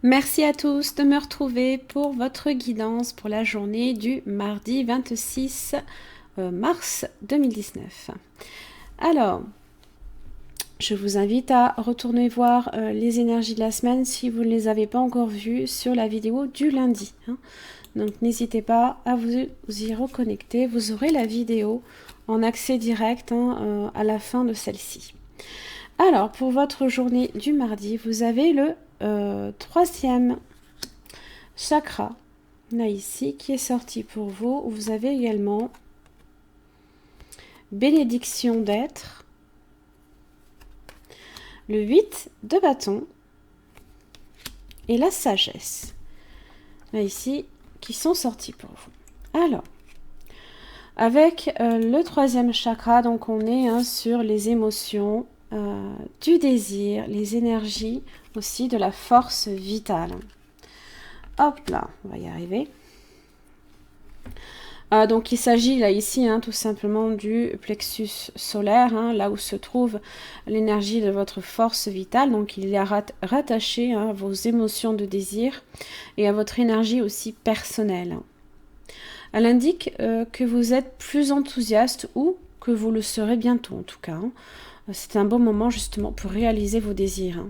Merci à tous de me retrouver pour votre guidance pour la journée du mardi 26 mars 2019. Alors, je vous invite à retourner voir les énergies de la semaine si vous ne les avez pas encore vues sur la vidéo du lundi. Donc n'hésitez pas à vous y reconnecter. Vous aurez la vidéo en accès direct à la fin de celle-ci. Alors, pour votre journée du mardi, vous avez le troisième chakra, là ici, qui est sorti pour vous. Vous avez également bénédiction d'être, le 8 de bâton et la sagesse, là ici, qui sont sortis pour vous. Alors, avec le troisième chakra, donc on est sur les émotions, du désir, les énergies aussi de la force vitale. Hop là, on va y arriver. Donc il s'agit là ici tout simplement du plexus solaire, là où se trouve l'énergie de votre force vitale. Donc il est rattaché à vos émotions de désir et à votre énergie aussi personnelle. Elle indique que vous êtes plus enthousiaste ou que vous le serez bientôt en tout cas. C'est un bon moment justement pour réaliser vos désirs.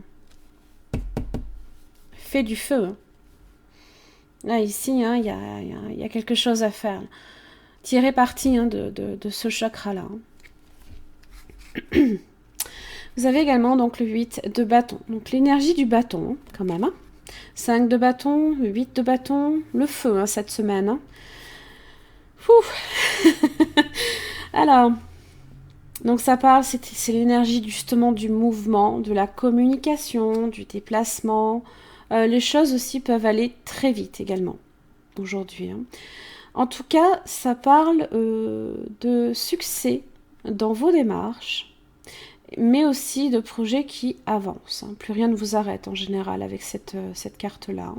Fait du feu. Là, ici, il y a quelque chose à faire. Tirez parti de ce chakra-là. Vous avez également donc le 8 de bâton. Donc l'énergie du bâton, quand même. 5 de bâton, le 8 de bâton, le feu cette semaine. Alors... Donc ça parle, c'est l'énergie justement du mouvement, de la communication, du déplacement. Les choses aussi peuvent aller très vite également aujourd'hui. En tout cas, ça parle de succès dans vos démarches, mais aussi de projets qui avancent. Plus rien ne vous arrête en général avec cette carte-là.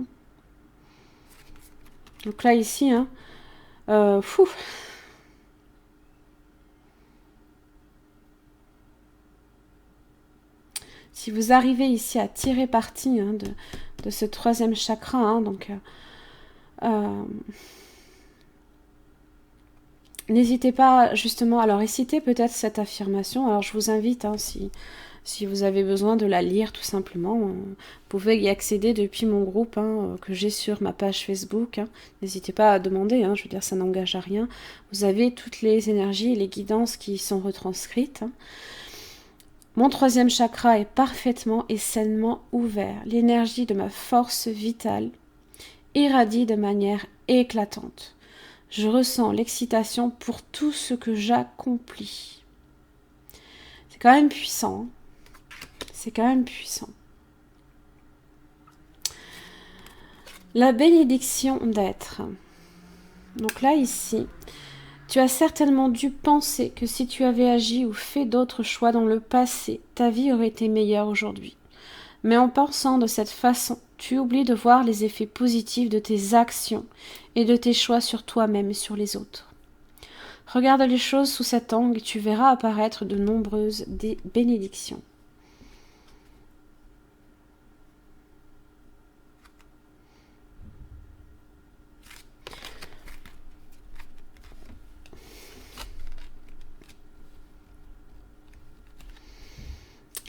Donc là ici, si vous arrivez ici à tirer parti de ce troisième chakra, n'hésitez pas justement, alors récitez peut-être cette affirmation. Alors je vous invite, si vous avez besoin de la lire tout simplement, vous pouvez y accéder depuis mon groupe que j'ai sur ma page Facebook. N'hésitez pas à demander, je veux dire ça n'engage à rien. Vous avez toutes les énergies et les guidances qui sont retranscrites. Mon troisième chakra est parfaitement et sainement ouvert. L'énergie de ma force vitale irradie de manière éclatante. Je ressens l'excitation pour tout ce que j'accomplis. C'est quand même puissant. C'est quand même puissant. La bénédiction d'être. Donc là, ici... Tu as certainement dû penser que si tu avais agi ou fait d'autres choix dans le passé, ta vie aurait été meilleure aujourd'hui. Mais en pensant de cette façon, tu oublies de voir les effets positifs de tes actions et de tes choix sur toi-même et sur les autres. Regarde les choses sous cet angle et tu verras apparaître de nombreuses bénédictions.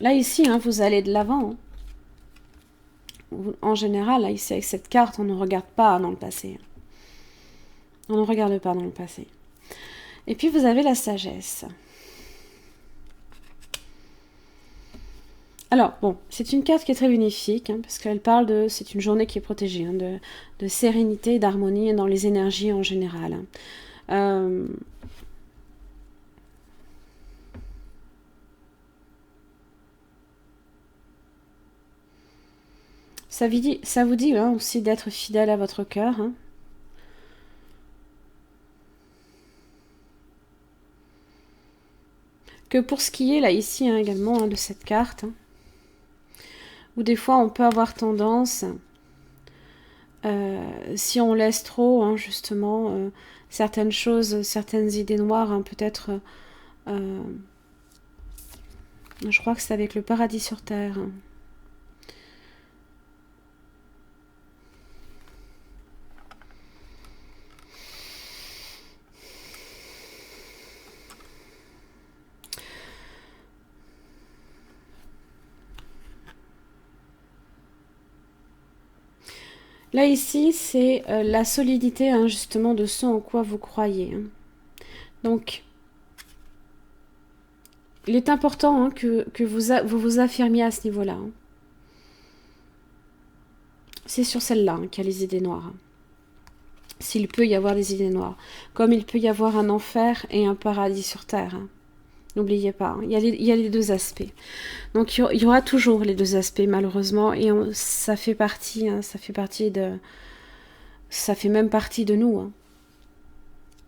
Là, ici, vous allez de l'avant. En général, là, ici, avec cette carte, on ne regarde pas dans le passé. On ne regarde pas dans le passé. Et puis, vous avez la sagesse. Alors, bon, c'est une carte qui est très bénéfique, parce qu'elle parle de... C'est une journée qui est protégée, de sérénité et d'harmonie dans les énergies en général. Ça vous dit hein, aussi d'être fidèle à votre cœur. Hein. Que pour ce qui est là ici hein, également hein, de cette carte, hein, où des fois on peut avoir tendance, si on laisse trop hein, justement certaines choses, certaines idées noires, hein, peut-être, je crois que c'est avec le paradis sur terre. Hein. Là, ici, c'est la solidité, hein, justement, de ce en quoi vous croyez. Hein. Donc, il est important hein, que vous affirmiez à ce niveau-là. Hein. C'est sur celle-là hein, qu'il y a les idées noires. Hein. S'il peut y avoir des idées noires. Comme il peut y avoir un enfer et un paradis sur terre. Hein. N'oubliez pas, hein. Il y a les deux aspects. Donc, il y aura toujours les deux aspects, malheureusement. Et ça fait partie, hein, ça fait même partie de nous. Hein.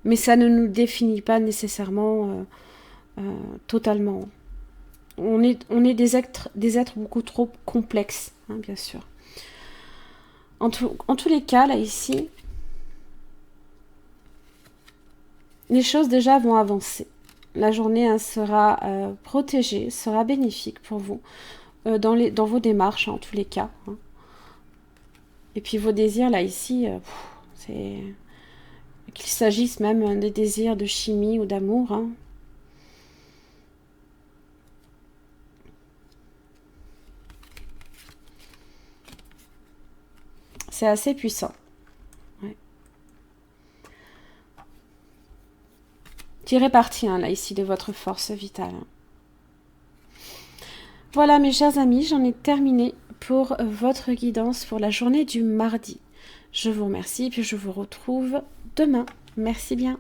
Mais ça ne nous définit pas nécessairement totalement. On est des êtres beaucoup trop complexes, hein, bien sûr. En tous les cas, là, ici, les choses déjà vont avancer. La journée hein, sera protégée, sera bénéfique pour vous dans vos démarches, hein, en tous les cas. Hein. Et puis vos désirs, là, ici, c'est... Qu'il s'agisse même des désirs de chimie ou d'amour. Hein. C'est assez puissant. Ouais. Tirez parti, hein, là, ici, de votre force vitale. Voilà, mes chers amis, j'en ai terminé pour votre guidance pour la journée du mardi. Je vous remercie, puis je vous retrouve demain. Merci bien.